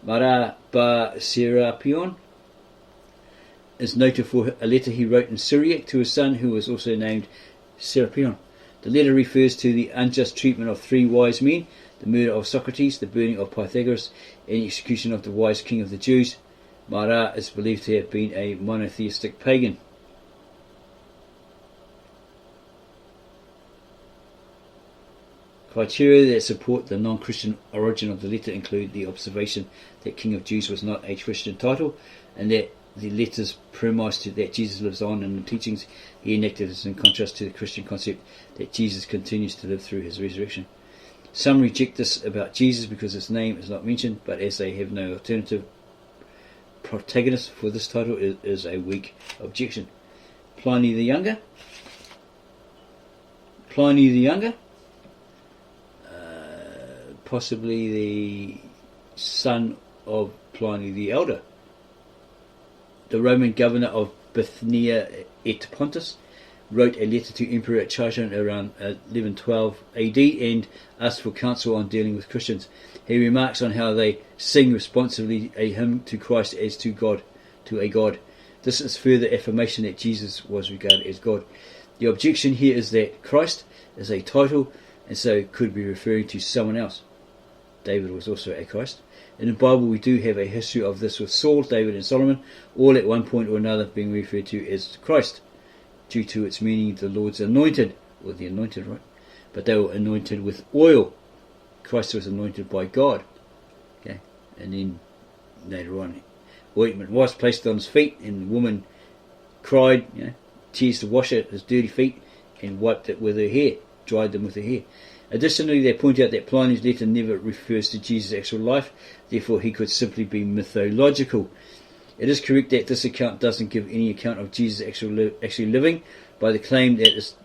Mara Bar Serapion is noted for a letter he wrote in Syriac to his son, who was also named Serapion. The letter refers to the unjust treatment of 3 wise men, the murder of Socrates, the burning of Pythagoras, and the execution of the wise king of the Jews. Mara is believed to have been a monotheistic pagan. Criteria that support the non-Christian origin of the letter include the observation that King of Jews was not a Christian title, and that the letter's premise that Jesus lives on in the teachings he enacted is in contrast to the Christian concept that Jesus continues to live through his resurrection. Some reject this about Jesus because his name is not mentioned, but as they have no alternative protagonist for this title, it is a weak objection. Pliny the Younger, possibly the son of Pliny the Elder, the Roman governor of Bithynia et Pontus, wrote a letter to Emperor Trajan around 1112 AD and asked for counsel on dealing with Christians. He remarks on how they sing responsively a hymn to Christ as to God, to a God. This is further affirmation that Jesus was regarded as God. The objection here is that Christ is a title and so could be referring to someone else. David was also a Christ. In the Bible we do have a history of this with Saul, David and Solomon, all at one point or another being referred to as Christ, due to its meaning the Lord's anointed, or the anointed, right? But they were anointed with oil. Christ was anointed by God. Okay, and then later on, ointment was placed on his feet, and the woman cried, tears to wash his dirty feet, and wiped it with her hair, dried them with her hair. Additionally, they point out that Pliny's letter never refers to Jesus' actual life, therefore he could simply be mythological. It is correct that this account doesn't give any account of Jesus actually living, by the claim that it's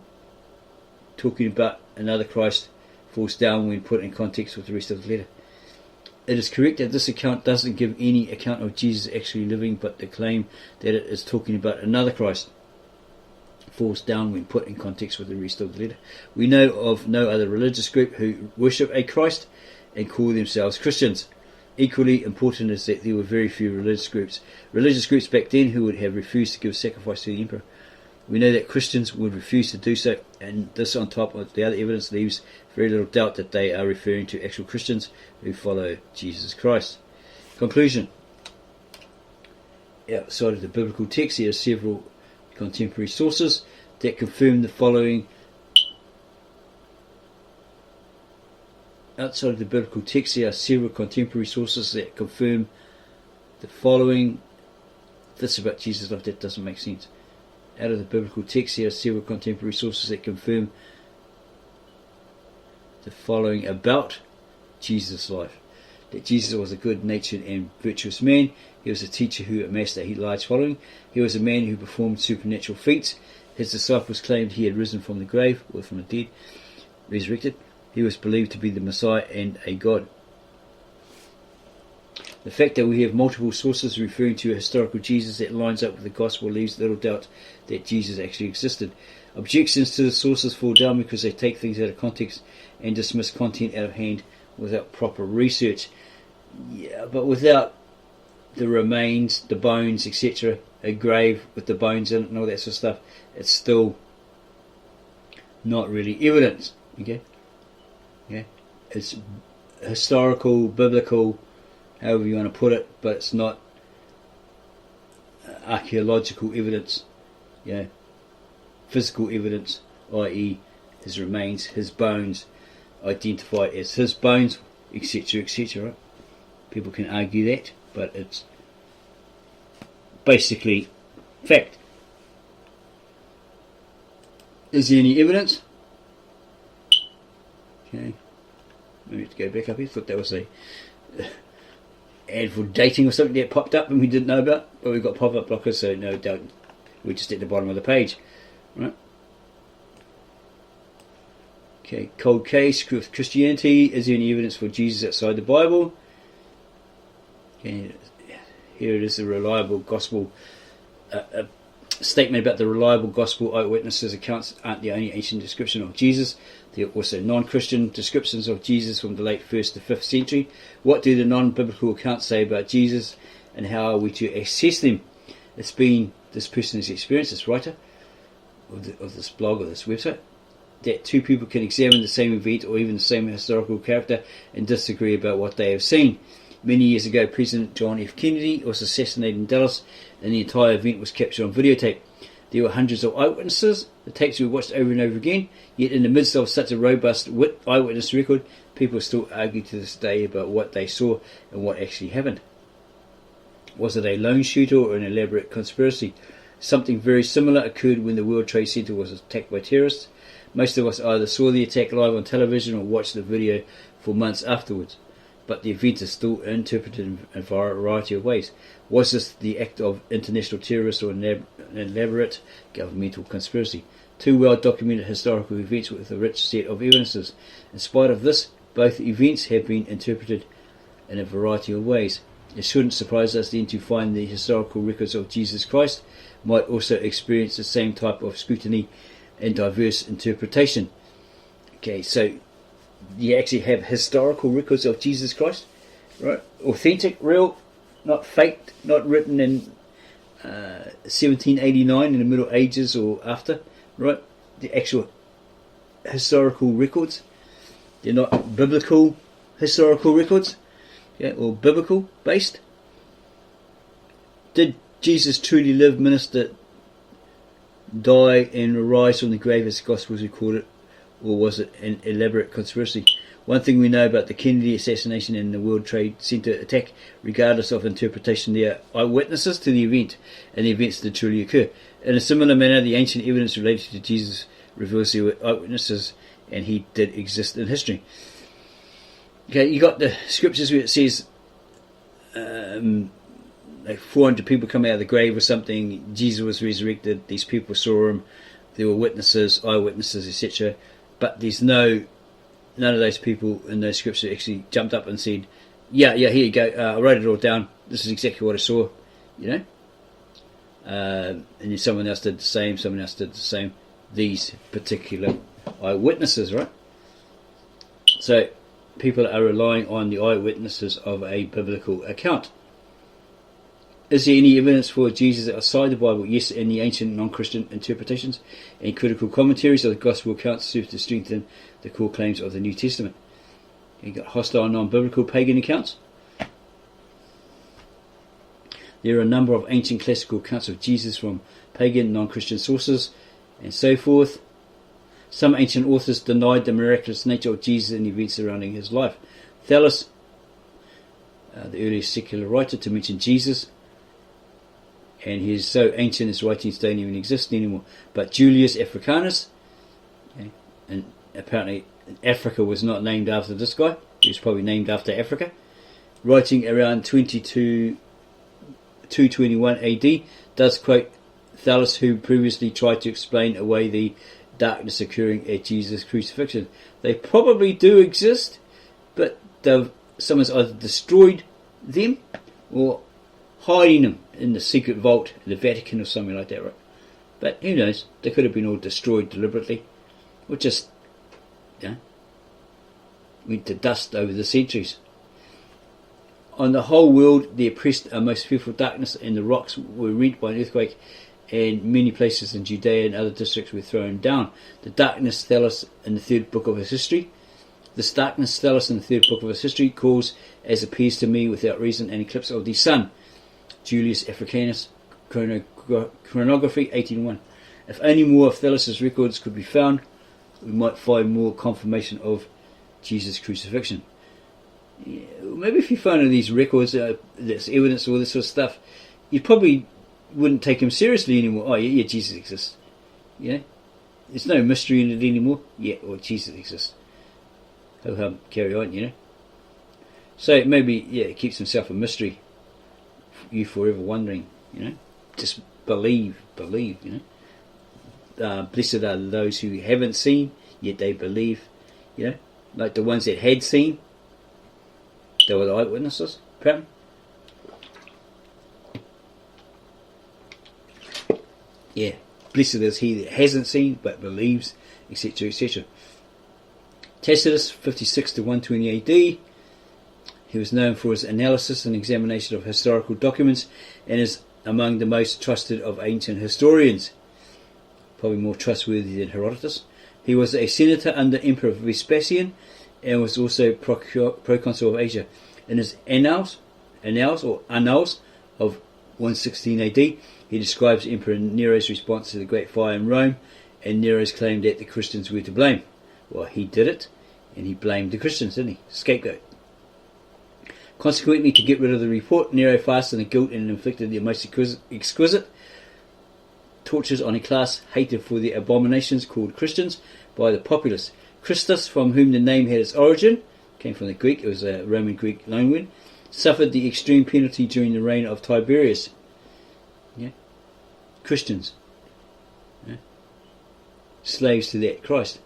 talking about another Christ falls down when put in context with the rest of the letter. It is correct that this account doesn't give any account of Jesus actually living, but the claim that it is talking about another Christ falls down when put in context with the rest of the letter. We know of no other religious group who worship a Christ and call themselves Christians. Equally important is that there were very few religious groups back then who would have refused to give sacrifice to the emperor. We know that Christians would refuse to do so, and this on top of the other evidence leaves very little doubt that they are referring to actual Christians who follow Jesus Christ. Conclusion. Outside of the biblical text, there are several contemporary sources that confirm the following. Outside of the biblical text, there are several contemporary sources that confirm the following. This about Jesus' life, that doesn't make sense. Out of the biblical text, there are several contemporary sources that confirm the following about Jesus' life. That Jesus was a good-natured and virtuous man. He was a teacher who amassed a large following. He was a man who performed supernatural feats. His disciples claimed he had risen from the grave, or from the dead, resurrected. He was believed to be the Messiah and a God. The fact that we have multiple sources referring to a historical Jesus that lines up with the gospel leaves little doubt that Jesus actually existed. Objections to the sources fall down because they take things out of context and dismiss content out of hand without proper research. But without the remains, the bones, etc., a grave with the bones in it and all that sort of stuff, it's still not really evidence. Okay? It's historical, biblical, however you want to put it, but it's not archaeological evidence, physical evidence, i.e. his remains, his bones, identified as his bones, etc., etc. Right? People can argue that, but it's basically fact. Is there any evidence? Okay, maybe to go back up here. Thought that was a ad for dating or something that popped up and we didn't know about, but we've got pop-up blockers, so no doubt we're just at the bottom of the page, right? Okay, cold case with Christianity. Is there any evidence for Jesus outside the Bible? Okay, here it is, a reliable gospel statement about the reliable gospel eyewitnesses accounts aren't the only ancient description of Jesus. There are also non-Christian descriptions of Jesus from the late 1st to 5th century. What do the non-biblical accounts say about Jesus, and how are we to assess them? It's been this person's experience, this writer of this blog or this website, that two people can examine the same event or even the same historical character and disagree about what they have seen. Many years ago, President John F. Kennedy was assassinated in Dallas, and the entire event was captured on videotape. There were hundreds of eyewitnesses. The tapes were watched over and over again, yet in the midst of such a robust eyewitness record, people still argue to this day about what they saw and what actually happened. Was it a lone shooter or an elaborate conspiracy? Something very similar occurred when the World Trade Center was attacked by terrorists. Most of us either saw the attack live on television or watched the video for months afterwards. But the event is still interpreted in a variety of ways. Was this the act of international terrorists or an elaborate governmental conspiracy? Two well-documented historical events with a rich set of evidences. In spite of this, both events have been interpreted in a variety of ways. It shouldn't surprise us then to find the historical records of Jesus Christ might also experience the same type of scrutiny and diverse interpretation. Okay, so you actually have historical records of Jesus Christ, right? Authentic, real, not faked, not written in 1789 in the Middle Ages or after, right? The actual historical records. They're not biblical historical records, okay, or biblical based. Did Jesus truly live, minister, die and rise from the grave as the Gospels recorded, or was it an elaborate conspiracy? One thing we know about the Kennedy assassination and the World Trade Center attack, regardless of interpretation, they are eyewitnesses to the event and the events that truly occur. In a similar manner, the ancient evidence related to Jesus reveals there were eyewitnesses and he did exist in history. Okay, you got the scriptures where it says like 400 people come out of the grave or something, Jesus was resurrected, these people saw him, there were witnesses, eyewitnesses, etc. But there's none of those people in those scriptures actually jumped up and said, yeah, here you go, I wrote it all down, this is exactly what I saw, you know. And then someone else did the same, these particular eyewitnesses, right? So people are relying on the eyewitnesses of a biblical account. Is there any evidence for Jesus outside the Bible? Yes, in the ancient non-Christian interpretations and critical commentaries of the Gospel accounts serve to strengthen the core claims of the New Testament. You've got hostile non-biblical pagan accounts. There are a number of ancient classical accounts of Jesus from pagan non-Christian sources and so forth. Some ancient authors denied the miraculous nature of Jesus and the events surrounding his life. Thales, the earliest secular writer to mention Jesus, and he is so ancient his writings don't even exist anymore. But Julius Africanus, okay, and apparently Africa was not named after this guy, he was probably named after Africa, writing around 221 AD, does quote Thales, who previously tried to explain away the darkness occurring at Jesus' crucifixion. They probably do exist, but someone's either destroyed them or hiding them in the secret vault in the Vatican or something like that, right? But who knows? They could have been all destroyed deliberately, or just, went to dust over the centuries. On the whole world, the oppressed are most fearful darkness, and the rocks were rent by an earthquake, and many places in Judea and other districts were thrown down. The darkness Thales in the third book of his history. This darkness Thales in the third book of his history calls, as appears to me without reason, an eclipse of the sun. Julius Africanus, Chronography 1801. If only more of Thales' records could be found, we might find more confirmation of Jesus' crucifixion. Yeah, maybe if you found all these records, this evidence, all this sort of stuff, you probably wouldn't take him seriously anymore. Oh yeah, Jesus exists. There's no mystery in it anymore. Yeah, well, Jesus exists. Ho-hum, carry on, So maybe, it keeps himself a mystery. You forever wondering, just believe, blessed are those who haven't seen, yet they believe, like the ones that had seen, they were the eyewitnesses, apparently. Yeah, blessed is he that hasn't seen but believes, etc., etc. Tacitus, 56 to 120 AD. He was known for his analysis and examination of historical documents and is among the most trusted of ancient historians. Probably more trustworthy than Herodotus. He was a senator under Emperor Vespasian and was also proconsul of Asia. In his Annals of 116 AD, he describes Emperor Nero's response to the Great Fire in Rome and Nero's claim that the Christians were to blame. Well, he did it, and he blamed the Christians, didn't he? Scapegoat. Consequently, to get rid of the report, Nero fastened the guilt and inflicted the most exquisite tortures on a class hated for their abominations called Christians by the populace. Christus, from whom the name had its origin, came from the Greek, it was a Roman Greek loanword, suffered the extreme penalty during the reign of Tiberius. Yeah? Christians. Yeah? Slaves to that Christ.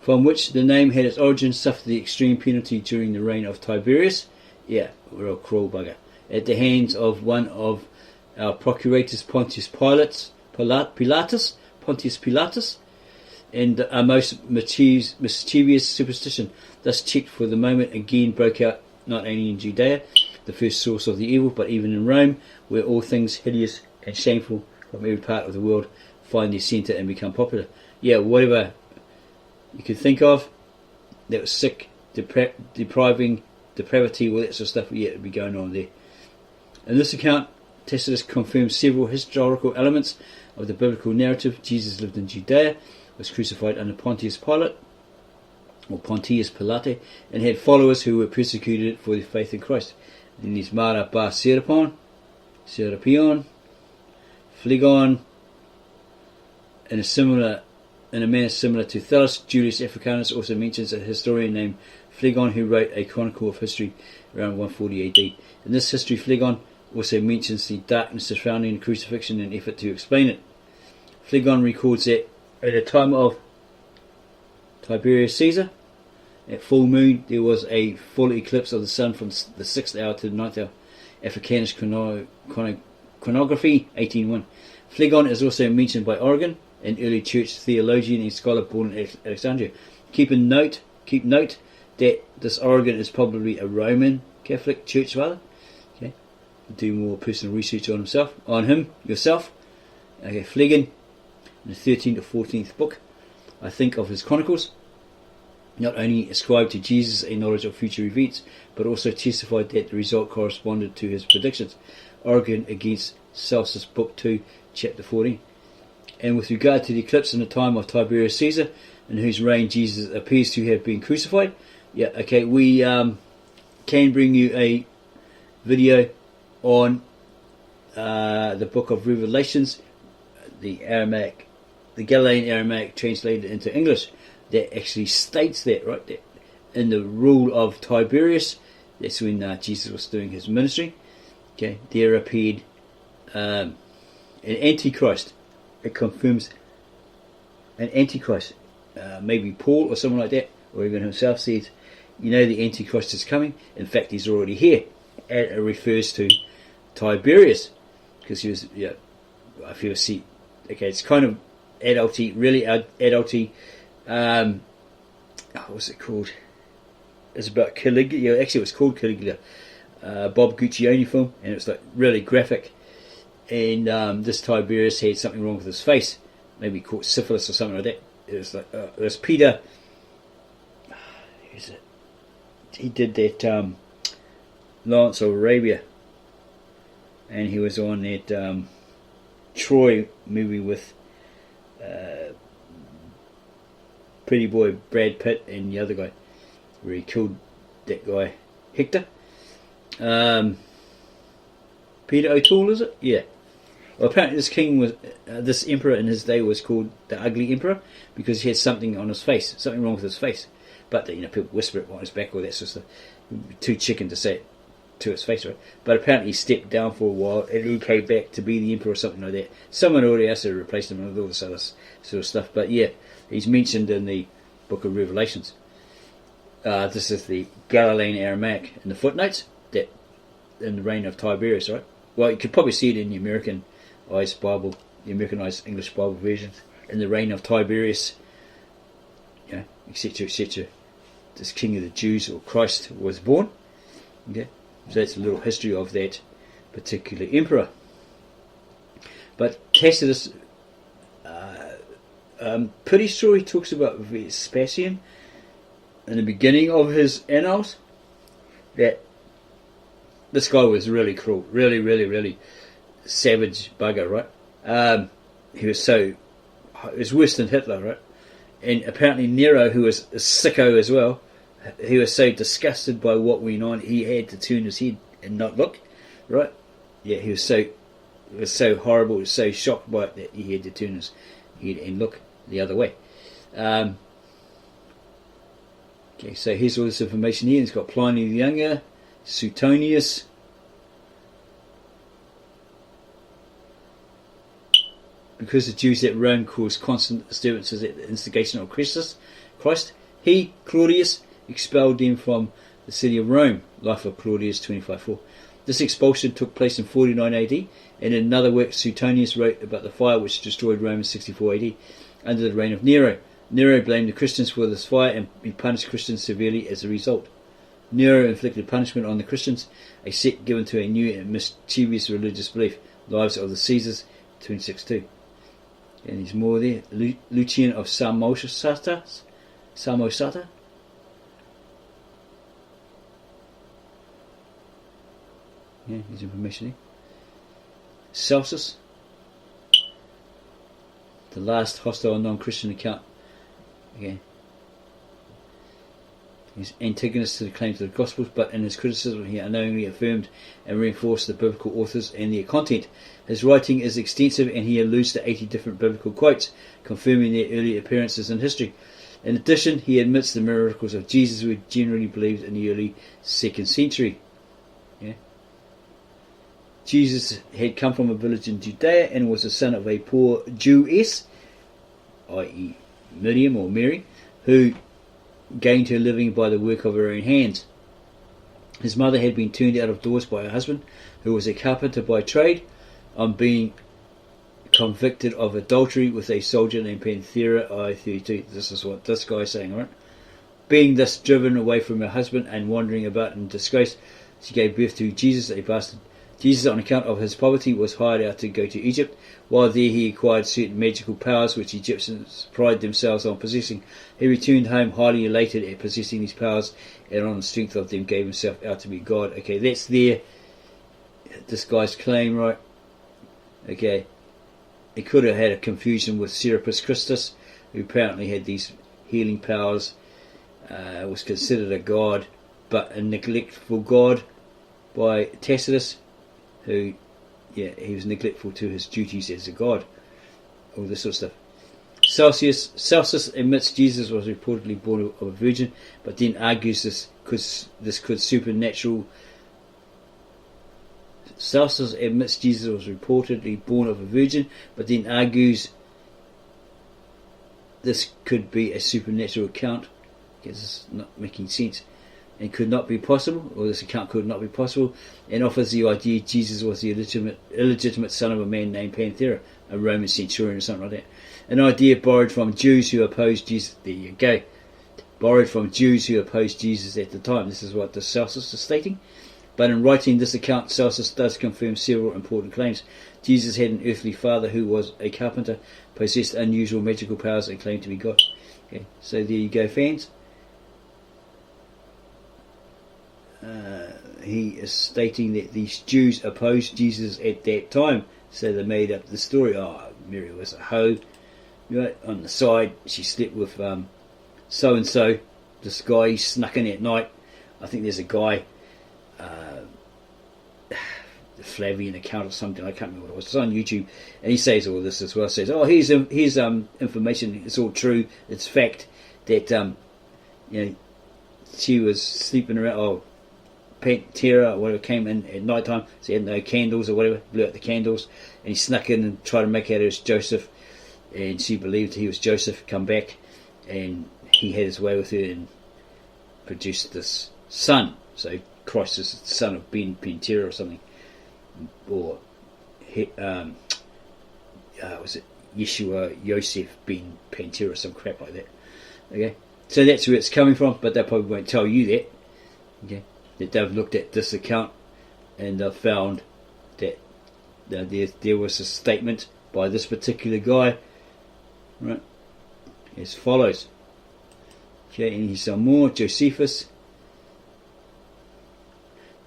From which the name had its origin, suffered the extreme penalty during the reign of Tiberius. Yeah, real cruel bugger. At the hands of one of our procurators, Pontius Pilatus, and a most mischievous superstition, thus checked for the moment, again broke out not only in Judea, the first source of the evil, but even in Rome, where all things hideous and shameful from every part of the world find their centre and become popular. Yeah, whatever you could think of that was sick, depravity, all that sort of stuff, yeah, it'd be going on there. In this account, Tacitus confirms several historical elements of the biblical narrative. Jesus lived in Judea, was crucified under Pontius Pilate, and had followers who were persecuted for their faith in Christ. Then there's Mara bar Serapion, Phlegon, in a manner similar to Thallus. Julius Africanus also mentions a historian named Phlegon who wrote a chronicle of history around 140 AD. In this history, Phlegon also mentions the darkness surrounding the crucifixion in an effort to explain it. Phlegon records that at the time of Tiberius Caesar, at full moon, there was a full eclipse of the sun from the 6th hour to the 9th hour. Africanus Chronography, 1801. Phlegon is also mentioned by Origen, an early church theologian and scholar born in Alexandria. Keep note that this Origen is probably a Roman Catholic church father. Okay, do more personal research on him yourself. Okay, Phlegon, in the 13th or 14th book, I think, of his chronicles, not only ascribed to Jesus a knowledge of future events, but also testified that the result corresponded to his predictions. Origen against Celsus, book 2, chapter 14. And with regard to the eclipse in the time of Tiberius Caesar, in whose reign Jesus appears to have been crucified, yeah, okay, we can bring you a video on the book of Revelations, the Galilean Aramaic translated into English, that actually states that, right, that in the rule of Tiberius, that's when Jesus was doing his ministry, okay, there appeared an Antichrist. It confirms an Antichrist. Maybe Paul or someone like that, or even himself says, you know, the Antichrist is coming. In fact, he's already here. And it refers to Tiberius, because he was, yeah, I feel, see, okay, it's kind of adulty, really adulty. What was it called? It's about Caligula. Yeah, actually, it was called Caligula. Bob Guccione film, and it was like really graphic. And this Tiberius had something wrong with his face, maybe caught syphilis or something like that. It was like it was Peter. Who's it? He did that Lawrence of Arabia, and he was on that Troy movie with pretty boy Brad Pitt and the other guy, where he killed that guy Hector. Peter O'Toole, is it? Yeah. Well, apparently this emperor in his day was called the Ugly Emperor because he had something on his face, something wrong with his face. But people whisper it behind his back or that sort of stuff. Too chicken to say it to his face, right? But apparently he stepped down for a while and he came back to be the emperor or something like that. Someone already else had replaced him with all this other sort of stuff. But yeah, he's mentioned in the book of Revelations. This is the Galilean Aramaic in the footnotes, that in the reign of Tiberius, right? Well, you could probably see it in the American Eyes Bible the Americanized English Bible versions, in the reign of Tiberius, etc., etc. This King of the Jews, or Christ, was born. Okay, so that's a little history of that particular emperor. But Tacitus, pretty sure he talks about Vespasian in the beginning of his annals, that this guy was really cruel, really, really, really savage bugger, right? He was worse than Hitler, right? And apparently Nero, who was a sicko as well, he was so disgusted by what went on, he had to turn his head and not look, right? Yeah, it was so horrible, he was so shocked by it that he had to turn his head and look the other way. Okay, so here's all this information here. It's got Pliny the Younger, Suetonius, because the Jews at Rome caused constant disturbances at the instigation of Christ, he, Claudius, expelled them from the city of Rome. Life of Claudius 25:4. This expulsion took place in 49 AD, and in another work Suetonius wrote about the fire which destroyed Rome in 64 AD under the reign of Nero. Nero blamed the Christians for this fire, and he punished Christians severely as a result. Nero inflicted punishment on the Christians, a sect given to a new and mischievous religious belief. Lives of the Caesars 26:2. And there's more there. Lucian of Samosata. Yeah, there's information there. Celsus, the last hostile non-Christian account. Again, he's antagonist to the claims of the Gospels, but in his criticism he unknowingly affirmed and reinforced the biblical authors and their content. His writing is extensive, and he alludes to 80 different biblical quotes, confirming their early appearances in history. In addition, he admits the miracles of Jesus were generally believed in the early 2nd century. Yeah. Jesus had come from a village in Judea and was the son of a poor Jewess, i.e. Miriam or Mary, who gained her living by the work of her own hands. His mother had been turned out of doors by her husband, who was a carpenter by trade, on being convicted of adultery with a soldier named Panthera, I-32. This is what this guy is saying, right? Being thus driven away from her husband and wandering about in disgrace, she gave birth to Jesus, a bastard. Jesus, on account of his poverty, was hired out to go to Egypt. While there he acquired certain magical powers which Egyptians pride themselves on possessing. He returned home highly elated at possessing these powers, and on the strength of them gave himself out to be God. Okay, that's this guy's claim, right? Okay, he could have had a confusion with Serapis Christus, who apparently had these healing powers, was considered a god, but a neglectful god by Tacitus, who, he was neglectful to his duties as a god. All this sort of stuff. Celsus admits Jesus was reportedly born of a virgin, but then argues this could supernatural. Celsus admits Jesus was reportedly born of a virgin, but then argues this could be a supernatural account. Because it's not making sense. And could not be possible, or this account could not be possible, and offers the idea Jesus was the illegitimate son of a man named Panthera, a Roman centurion or something like that. An idea borrowed from Jews who opposed Jesus. There you go. Borrowed from Jews who opposed Jesus at the time. This is what the Celsus is stating. But in writing this account, Celsus does confirm several important claims. Jesus had an earthly father who was a carpenter, possessed unusual magical powers, and claimed to be God. Okay, so there you go, fans. He is stating that these Jews opposed Jesus at that time, so they made up the story. Mary was a hoe, right? On the side, she slept with so and so. This guy, he snuck in at night. I think there's a guy, the Flavian account or something. I can't remember what it was. It's on YouTube, and he says all this as well. Says, here's information. It's all true. It's fact that she was sleeping around. Panthera or whatever came in at night time, so he had no candles or whatever, blew out the candles, and he snuck in and tried to make out it was Joseph, and she believed he was Joseph, come back, and he had his way with her and produced this son. So Christ is the son of Panthera or something, or was it Yeshua Yosef ben Pantera or some crap like that. Okay, so that's where it's coming from, but they probably won't tell you that. Okay, that they've looked at this account and they've found that there was a statement by this particular guy, right, as follows. Okay, and here's some more. Josephus.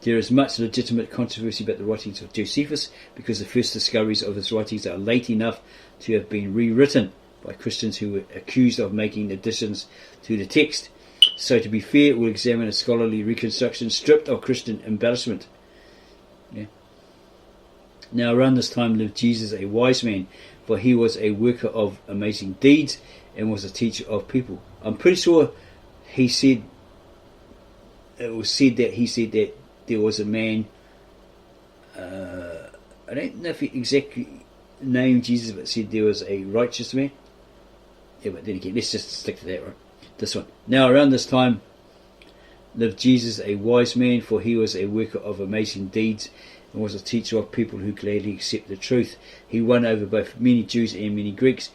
There is much legitimate controversy about the writings of Josephus because the first discoveries of his writings are late enough to have been rewritten by Christians who were accused of making additions to the text. So to be fair, we'll examine a scholarly reconstruction stripped of Christian embellishment. Yeah. Now around this time lived Jesus, a wise man, for he was a worker of amazing deeds and was a teacher of people. I'm pretty sure he said, it was said that he said that there was a man, I don't know if he exactly named Jesus, but said there was a righteous man. Yeah, but then again, let's just stick to that, right? This one. Now around this time lived Jesus, a wise man, for he was a worker of amazing deeds and was a teacher of people who gladly accept the truth. He won over both many Jews and many Greeks.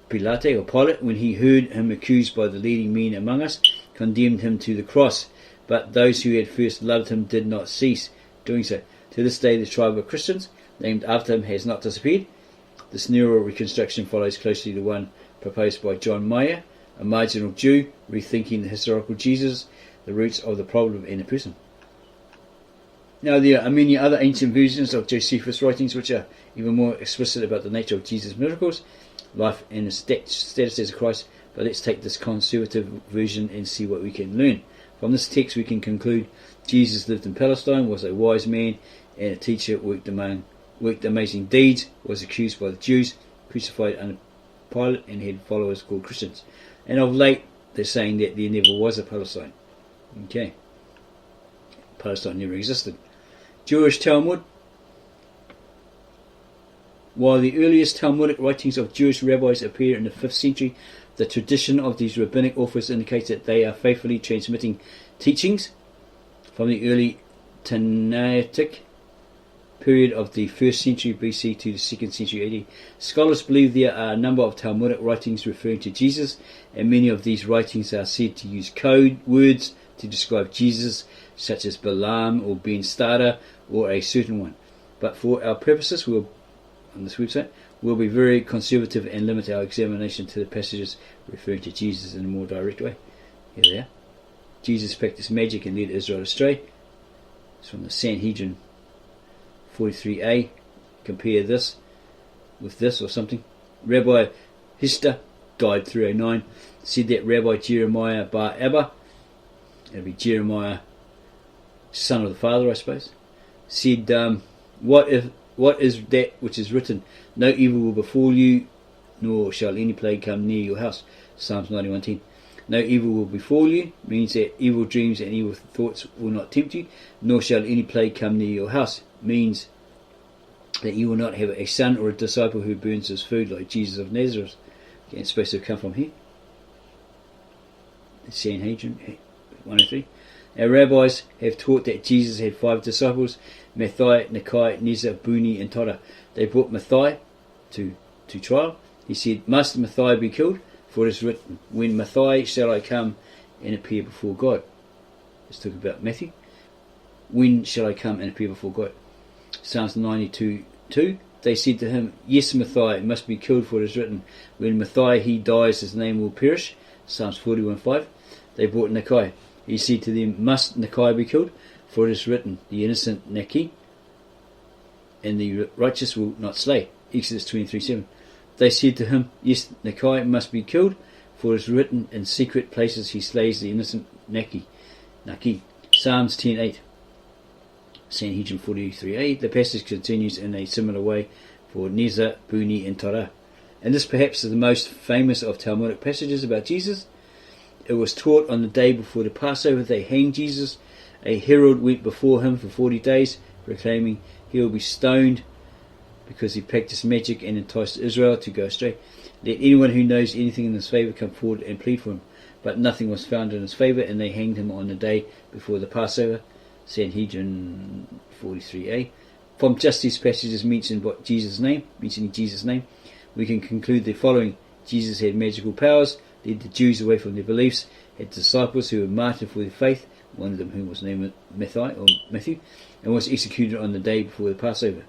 Pilate, when he heard him accused by the leading men among us, condemned him to the cross. But those who had first loved him did not cease doing so. To this day, the tribe of Christians, named after him, has not disappeared. This neural reconstruction follows closely the one proposed by John Mayer, a marginal Jew, rethinking the historical Jesus, the roots of the problem and the person. Now, there are many other ancient versions of Josephus' writings which are even more explicit about the nature of Jesus' miracles, life and his status as a Christ, but let's take this conservative version and see what we can learn. From this text we can conclude Jesus lived in Palestine, was a wise man and a teacher, worked amazing deeds, was accused by the Jews, crucified under Pilate, and had followers called Christians. And of late they're saying that there never was a Palestine. Okay. Palestine never existed. Jewish Talmud. While the earliest Talmudic writings of Jewish rabbis appear in the 5th century, the tradition of these rabbinic authors indicates that they are faithfully transmitting teachings from the early Tannaitic period of the 1st century BC to the 2nd century AD. Scholars believe there are a number of Talmudic writings referring to Jesus, and many of these writings are said to use code words to describe Jesus, such as Balaam or Ben Stada or a certain one. But for our purposes, on this website, we'll be very conservative and limit our examination to the passages referring to Jesus in a more direct way. Here they are. Jesus practiced magic and led Israel astray. It's from the Sanhedrin 43a. Compare this with this or something. Rabbi Hista, died 309, said that Rabbi Jeremiah bar Abba, it'll be Jeremiah, son of the father, I suppose, said, what is that which is written? No evil will befall you, nor shall any plague come near your house. Psalms 91:10. No evil will befall you means that evil dreams and evil thoughts will not tempt you, nor shall any plague come near your house means that you will not have a son or a disciple who burns his food like Jesus of Nazareth. Okay, it's supposed to come from here. Sanhedrin 103. Our rabbis have taught that Jesus had 5 disciples: Matthias, Nikai, Neza, Buni and Toda. They brought Matthias to trial. He said, "Must Matthias be killed? For it is written, when Matthias shall I come and appear before God." Let's talk about Matthew. When shall I come and appear before God? Psalms 92:2. They said to him, "Yes, Matthias must be killed, for it is written, when Matthias he dies, his name will perish." Psalms 41:5. They brought Nikai. He said to them, "Must Nikai be killed? For it is written, the innocent Naki, and the righteous will not slay." Exodus 23:7. They said to him, "Yes, Nikai must be killed, for it is written, in secret places he slays the innocent Naki." Psalms 10:8. Sanhedrin 43a. The passage continues in a similar way for Neza, Buni and Torah. And this perhaps is the most famous of Talmudic passages about Jesus. It was taught on the day before the Passover. They hanged Jesus. A herald went before him for 40 days, proclaiming he will be stoned because he practiced magic and enticed Israel to go astray. Let anyone who knows anything in his favour come forward and plead for him. But nothing was found in his favour, and they hanged him on the day before the Passover. Sanhedrin 43a. From just these passages mentioning Jesus' name, we can conclude the following. Jesus had magical powers, led the Jews away from their beliefs, had disciples who were martyred for their faith, one of them who was named Matthew, and was executed on the day before the Passover.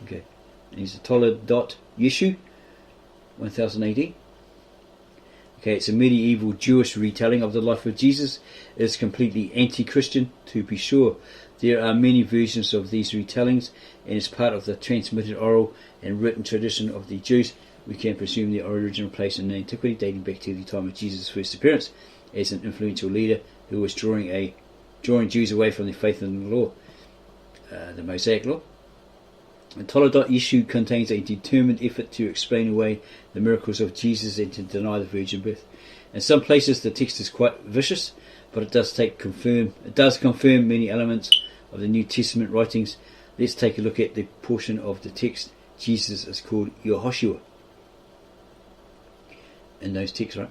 Okay, and he's a Toledot Yeshu, 1000 AD. Okay, it's a medieval Jewish retelling of the life of Jesus. It is completely anti-Christian, to be sure. There are many versions of these retellings, and as part of the transmitted oral and written tradition of the Jews, we can presume their original place in antiquity, dating back to the time of Jesus' first appearance as an influential leader who was drawing Jews away from the faith in the law, the Mosaic law. The Toledot Yeshu contains a determined effort to explain away the miracles of Jesus and to deny the virgin birth. In some places the text is quite vicious, but it does confirm many elements of the New Testament writings. Let's take a look at the portion of the text. Jesus is called Yehoshua in those texts, right?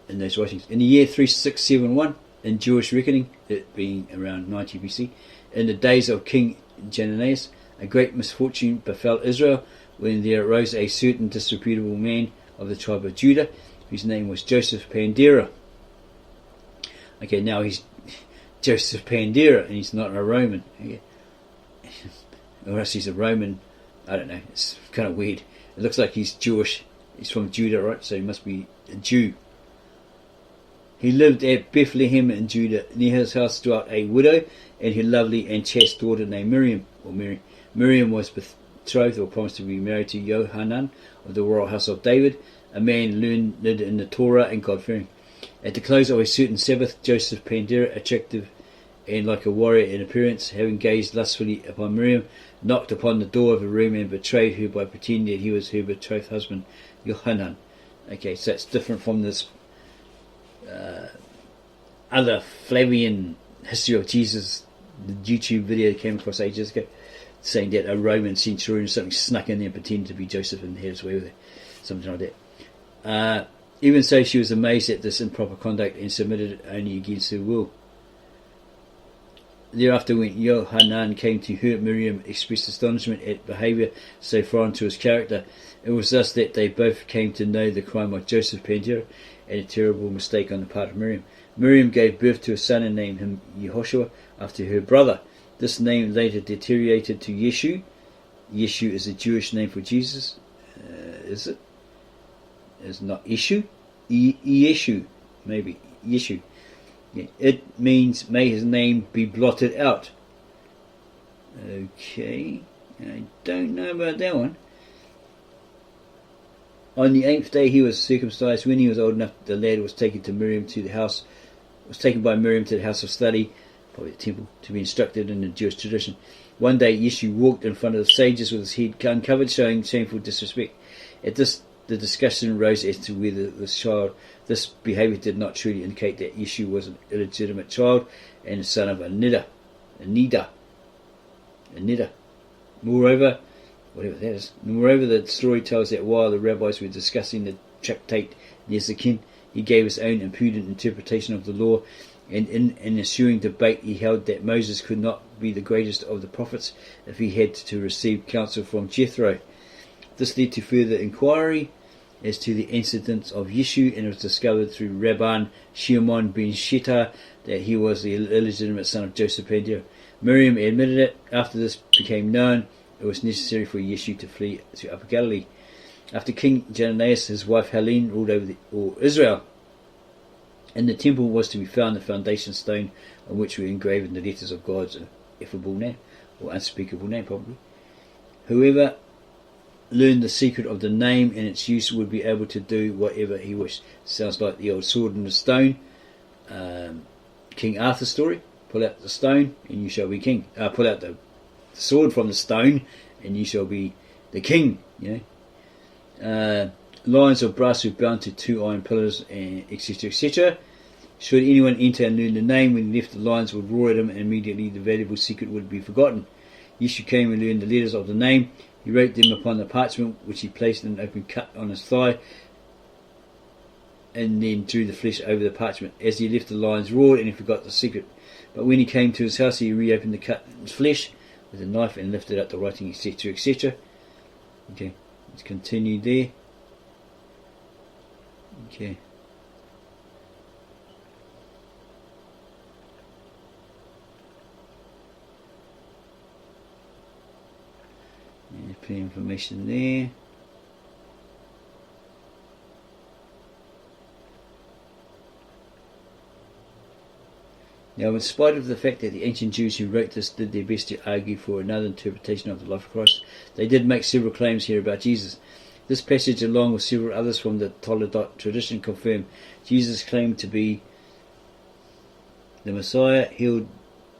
In those writings. In the year 3671, in Jewish reckoning, it being around 90 BC, in the days of King Jananias, a great misfortune befell Israel when there arose a certain disreputable man of the tribe of Judah, whose name was Joseph Pandera. Okay, now he's Joseph Pandera, and he's not a Roman. Okay. Or else he's a Roman. I don't know. It's kind of weird. It looks like he's Jewish. He's from Judah, right? So he must be a Jew. He lived at Bethlehem in Judah. Near his house dwelt a widow and her lovely and chaste daughter named Miriam, or Mary. Miriam was betrothed or promised to be married to Yohanan of the royal house of David, a man learned in the Torah and God-fearing. At the close of a certain Sabbath, Joseph Pandera, attractive and like a warrior in appearance, having gazed lustfully upon Miriam, knocked upon the door of a room and betrayed her by pretending that he was her betrothed husband, Yohanan. Okay, so it's different from this other Flavian history of Jesus, the YouTube video that came across ages ago, saying that a Roman centurion or something snuck in there and pretended to be Joseph and had his way with it, something like that. Even so, she was amazed at this improper conduct and submitted only against her will. Thereafter, when Yohanan came to her, Miriam expressed astonishment at behaviour so foreign to his character. It was thus that they both came to know the crime of Joseph Pandera and a terrible mistake on the part of Miriam. Miriam gave birth to a son and named him Yehoshua after her brother. This name later deteriorated to Yeshu. Yeshu is a Jewish name for Jesus. Is it? It's not Yeshu. Yeshu, maybe Yeshu. Yeah. It means may his name be blotted out. Okay, I don't know about that one. On the 8th day he was circumcised. When he was old enough, the lad was taken by Miriam to the house of study, probably the temple, to be instructed in the Jewish tradition. One day Yeshu walked in front of the sages with his head uncovered, showing shameful disrespect. At this, the discussion arose as to whether this behaviour did not truly indicate that Yeshu was an illegitimate child and the son of Anida. Moreover, the story tells that while the rabbis were discussing the tractate Nezikin, he gave his own impudent interpretation of the law, and in an ensuing debate he held that Moses could not be the greatest of the prophets if he had to receive counsel from Jethro. This led to further inquiry as to the incidents of Yeshu, and it was discovered through Rabban Shimon ben Sheta that he was the illegitimate son of Joseph Pandera. Miriam admitted it. After this became known, it was necessary for Yeshu to flee to Upper Galilee. After King Jananias, his wife Helene ruled over all Israel. In the temple was to be found the foundation stone on which were engraven the letters of God's ineffable name, or unspeakable name probably. Whoever learned the secret of the name and its use would be able to do whatever he wished. Sounds like the old sword and the stone, King Arthur story. Pull out the stone and you shall be king. Pull out the sword from the stone and you shall be the king. You know, lions of brass were bound to 2 iron pillars, and etc., etc. Should anyone enter and learn the name, when he left, the lions would roar at him, and immediately the valuable secret would be forgotten. Yeshu came and learned the letters of the name. He wrote them upon the parchment, which he placed in an open cut on his thigh, and then drew the flesh over the parchment. As he left, the lions roared, and he forgot the secret. But when he came to his house, he reopened the cut flesh with a knife and lifted up the writing, etc., etc. Okay, let's continue there. Okay. There's plenty of information there. Now, in spite of the fact that the ancient Jews who wrote this did their best to argue for another interpretation of the life of Christ, they did make several claims here about Jesus. This passage, along with several others from the Toledot tradition, confirm Jesus' claim to be the Messiah, healed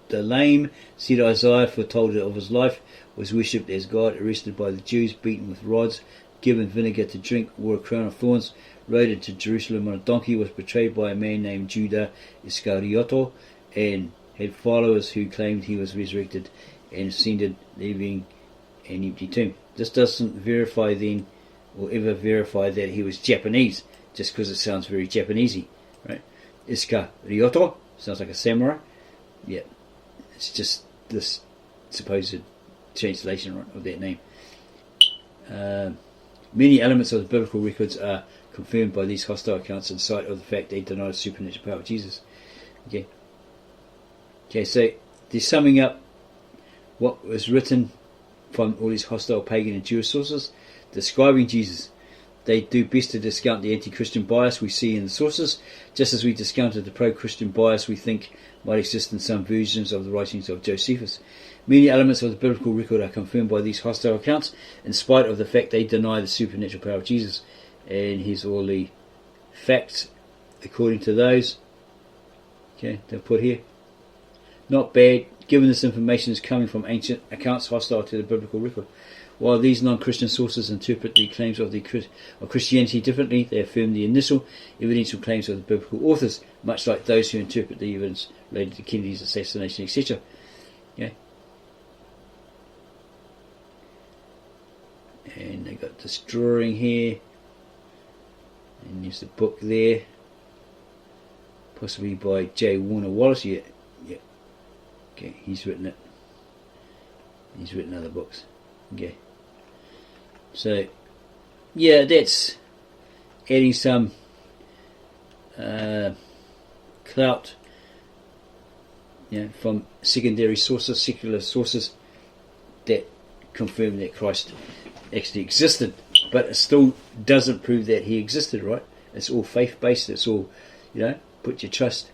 the lame, said Isaiah foretold of his life, was worshipped as God, arrested by the Jews, beaten with rods, given vinegar to drink, wore a crown of thorns, rode into Jerusalem on a donkey, was betrayed by a man named Judas Iscariote, and had followers who claimed he was resurrected and ascended, leaving an empty tomb. This doesn't verify then, or ever verify, that he was Japanese, just because it sounds very Japanesey, right? Iscariote sounds like a samurai. Yeah, it's just this supposed translation of that name. Many elements of the biblical records are confirmed by these hostile accounts in sight of the fact they deny the supernatural power of Jesus. Okay, so they're summing up what was written from all these hostile pagan and Jewish sources describing Jesus. They do best to discount the anti-Christian bias we see in the sources, just as we discounted the pro-Christian bias we think might exist in some versions of the writings of Josephus. Many elements of the biblical record are confirmed by these hostile accounts, in spite of the fact they deny the supernatural power of Jesus. And here's all the facts according to those. Okay, they'll put here. Not bad, given this information is coming from ancient accounts hostile to the biblical record. While these non-Christian sources interpret the claims of Christianity differently, they affirm the initial evidential claims of the biblical authors, much like those who interpret the evidence related to Kennedy's assassination, etc. Okay. And they got this drawing here, and there's the book there, possibly by J. Warner Wallace. Yeah. Okay, he's written it. He's written other books. Okay. So, yeah, that's adding some clout, from secondary sources, secular sources that confirm that Christ actually existed. But it still doesn't prove that he existed, right? It's all faith-based. It's all, put your trust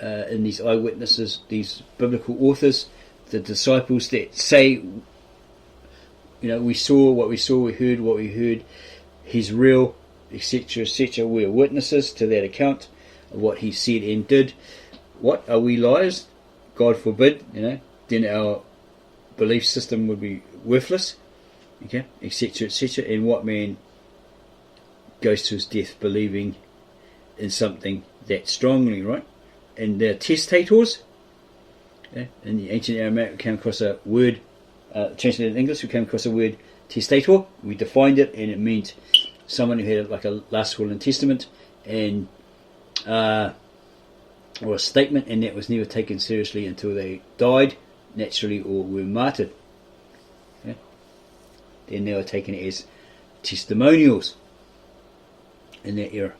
in these eyewitnesses, these biblical authors, the disciples that say, we saw what we saw, we heard what we heard, he's real, etc., etc. We're witnesses to that account of what he said and did. What, are we liars? God forbid, then our belief system would be worthless, okay, etc., etc. And what man goes to his death believing in something that strongly, right? And the testators, in the ancient Aramaic, we came across a word, translated in English, we came across a word testator. We defined it, and it meant someone who had like a last will and testament, and or a statement, and that was never taken seriously until they died naturally or were martyred. Okay? Then they were taken as testimonials in that era.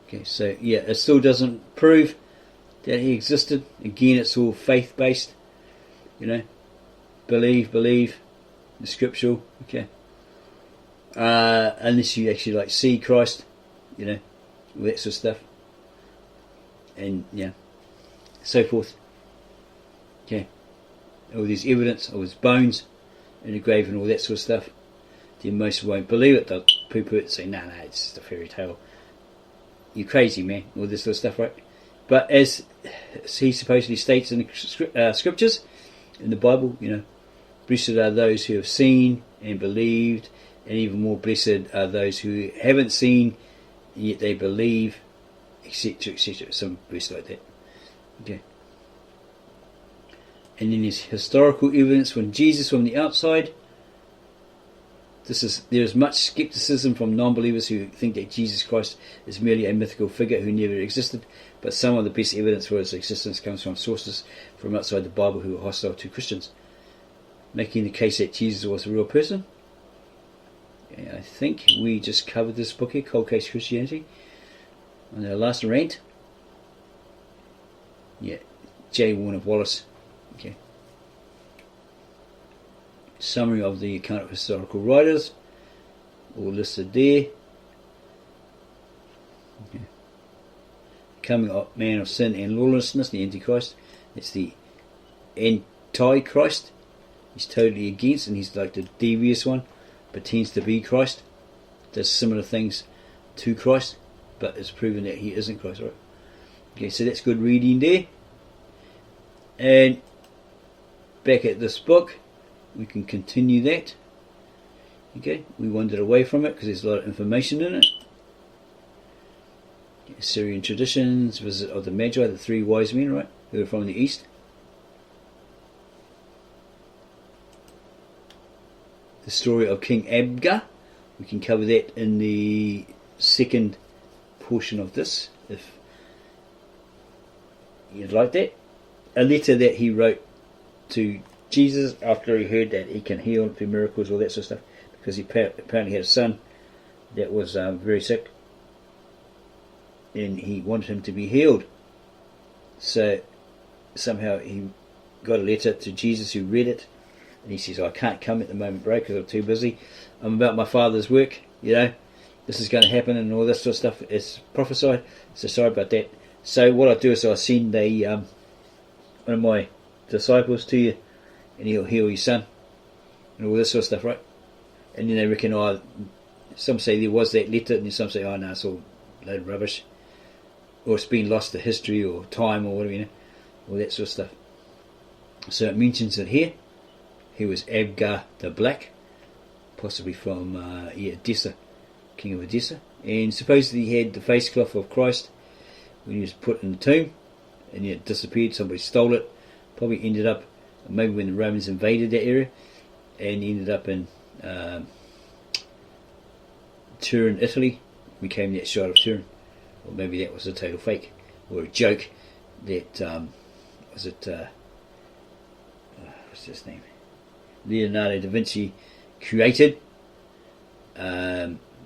Okay, so yeah, it still doesn't prove that he existed. Again, it's all faith-based, believe, the scriptural, okay. Unless you actually see Christ, all that sort of stuff, and so forth. Okay, all this evidence of his bones in the grave and all that sort of stuff. Then most won't believe it. They'll poo-poo it and say, no, it's just a fairy tale. You're crazy, man, all this sort of stuff, right? But as he supposedly states in the scriptures, in the Bible, blessed are those who have seen and believed, and even more blessed are those who haven't seen, yet they believe, etc., etc. Some verse like that. Okay. And then there's historical evidence from Jesus from the outside. There is much skepticism from non-believers who think that Jesus Christ is merely a mythical figure who never existed, but some of the best evidence for his existence comes from sources from outside the Bible who are hostile to Christians, making the case that Jesus was a real person. I think we just covered this book here, Cold Case Christianity, on our last rant. Yeah, J. Warner Wallace. Okay. Summary of the account of historical writers, all listed there. Okay. Coming up, man of sin and lawlessness, the Antichrist. It's the Antichrist. He's totally against, and he's like the devious one. Pretends to be Christ. Does similar things to Christ, but it's proven that he isn't Christ, right? Okay, so that's good reading there. And back at this book, we can continue that. Okay, we wandered away from it because there's a lot of information in it. Assyrian traditions, visit of the Magi, the three wise men, right, who are from the east. The story of King Abgar, we can cover that in the second portion of this, if you'd like that. A letter that he wrote to Jesus after he heard that he can heal through miracles, all that sort of stuff, because he apparently had a son that was very sick, and he wanted him to be healed. So somehow he got a letter to Jesus, who read it, and he says, I can't come at the moment, bro, because I'm too busy. I'm about my Father's work, this is going to happen, and all this sort of stuff is prophesied, so sorry about that. So what I do is I send one of my disciples to you, and he'll heal your son, and all this sort of stuff, right? And then they reckon, some say there was that letter, and some say, no, it's all a load of rubbish, or it's been lost to history or time or whatever, all that sort of stuff. So it mentions it here. He was Abgar the Black, possibly from Edessa, king of Edessa, and supposedly he had the face cloth of Christ when he was put in the tomb, and it disappeared. Somebody stole it, probably ended up maybe when the Romans invaded that area, and ended up in Turin, Italy, became that shot of Turin. Or maybe that was a total fake or a joke that what's his name, Leonardo da Vinci created,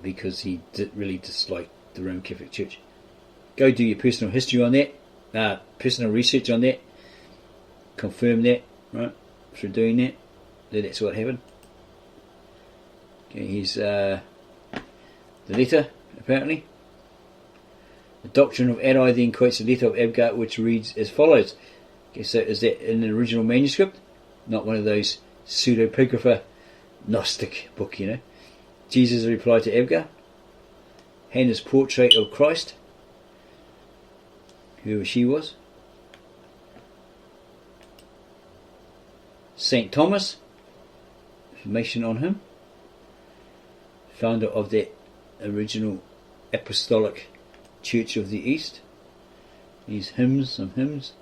because he really disliked the Roman Catholic Church. Go do your personal history on that, personal research on that, confirm that, right, through doing that. That's what happened. Okay, here's the letter, apparently. The Doctrine of Adai then quotes the letter of Abgar, which reads as follows. Okay, so is that in the original manuscript? Not one of those pseudo-apocrypha Gnostic book, Jesus replied to Abgar, Hannah's portrait of Christ, whoever she was. St. Thomas, information on him, founder of that original Apostolic Church of the East. These hymns, some hymns.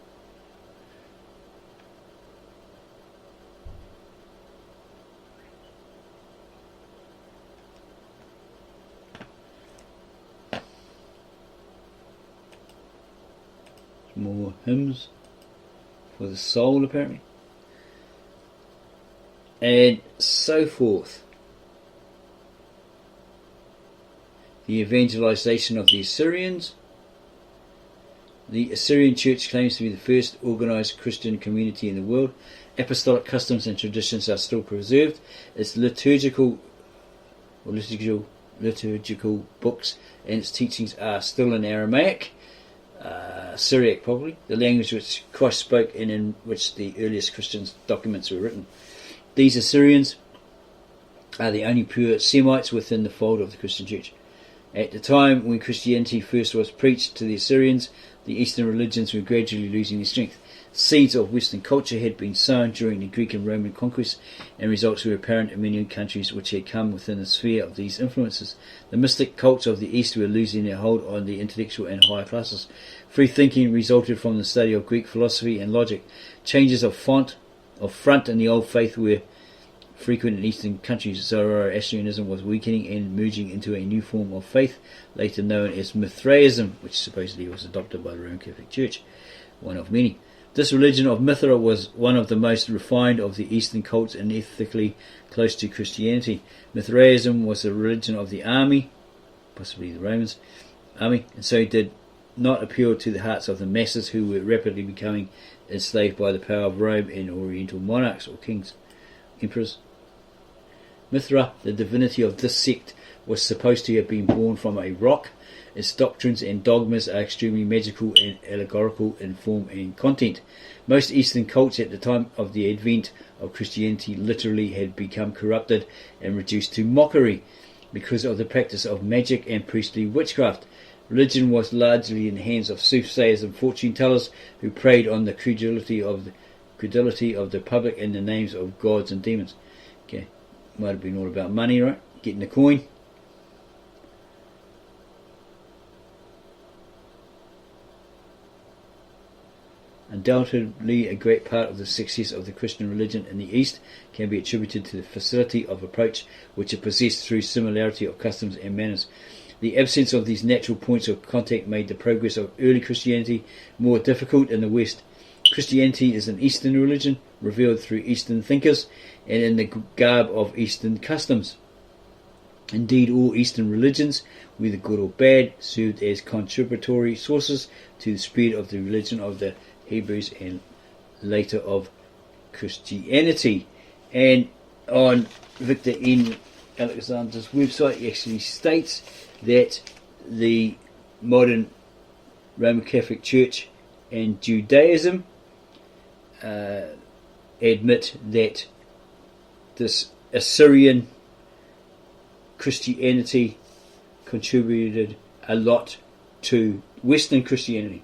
More hymns for the soul, apparently, and so forth. The evangelization of the Assyrians. The Assyrian Church claims to be the first organized Christian community in the world. Apostolic customs and traditions are still preserved. Its liturgical books and its teachings are still in Aramaic, Syriac probably, the language which Christ spoke and in which the earliest Christian documents were written. These Assyrians are the only pure Semites within the fold of the Christian Church. At the time when Christianity first was preached to the Assyrians, the Eastern religions were gradually losing their strength. Seeds of Western culture had been sown during the Greek and Roman conquest, and results were apparent in many countries which had come within the sphere of these influences. The mystic cults of the East were losing their hold on the intellectual and higher classes. Free thinking resulted from the study of Greek philosophy and logic. Changes of front in the old faith were frequent in eastern countries. Zoroastrianism was weakening and merging into a new form of faith, later known as Mithraism, which supposedly was adopted by the Roman Catholic Church, one of many. This religion of Mithra was one of the most refined of the eastern cults and ethically close to Christianity. Mithraism was the religion of the army, possibly the Romans army, and so did not appeal to the hearts of the masses, who were rapidly becoming enslaved by the power of Rome and Oriental monarchs or kings, emperors. Mithra, the divinity of this sect, was supposed to have been born from a rock. Its doctrines and dogmas are extremely magical and allegorical in form and content. Most Eastern cults at the time of the advent of Christianity literally had become corrupted and reduced to mockery because of the practice of magic and priestly witchcraft. Religion was largely in the hands of soothsayers and fortune tellers who preyed on the credulity of the public in the names of gods and demons. Okay, might have been all about money, right? Getting a coin. Undoubtedly, a great part of the success of the Christian religion in the East can be attributed to the facility of approach which it possessed through similarity of customs and manners. The absence of these natural points of contact made the progress of early Christianity more difficult in the West. Christianity is an Eastern religion, revealed through Eastern thinkers and in the garb of Eastern customs. Indeed, all Eastern religions, whether good or bad, served as contributory sources to the spread of the religion of the Hebrews and later of Christianity. And on Victor N. Alexander's website, he actually states that the modern Roman Catholic Church and Judaism admit that this Assyrian Christianity contributed a lot to Western Christianity.